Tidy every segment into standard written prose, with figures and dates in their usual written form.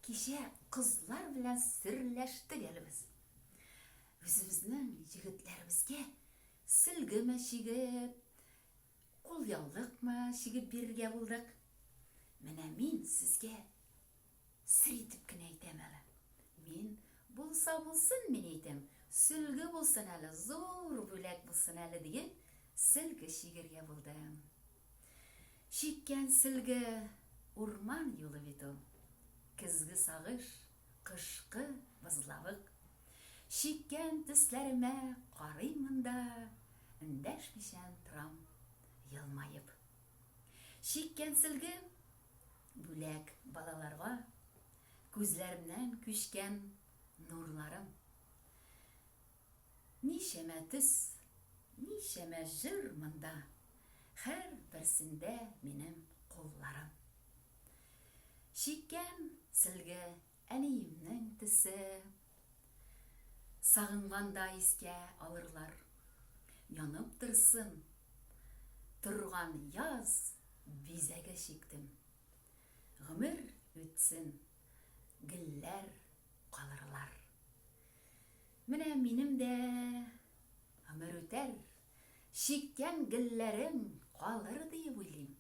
Кеше кызлар белән серләштек әле без. Үзебезнең җегетләребезгә сөлгеме чигеп, кулъяулыкмы чигеп бирергә булдык. Менә мин сезгә сер итеп кенә әйтәм әле. Мин булса булсын, мин әйтәм, сөлге булсын әле, зур бүләк булсын әле диеп, сөлге чигергә булдым. Чиккән сөлге урман юлы бит ул. Көзге сагыш, кышкы бызлавык. Чиккән төсләремә карыймын да, эндәшмичән торам елмаеп. Чиккән сөлге бүләк балаларга, күзләремнән күчкән нурларым. Нишәмә төс, нишәмә җыр монда, һәр берсендә минем кулларым. Чиккән сөлге әниемнең төсе, сагынганда искә алырлар. Янып торсын, торган яз бизәге чиктем. Гомер үтсен, гөлләр калырлар. Менә минем дә гомер үтәр, чиккән гөлләрем калыр дип уйлыйм.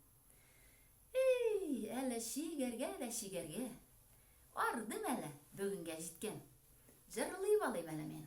Әле чигәргә дә чигәргә. Ардым әле бүгенгә җиткән. Җырлый балыйм әле мин.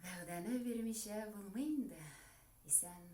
Вәгъдәне бирмичә булмый инде. Исән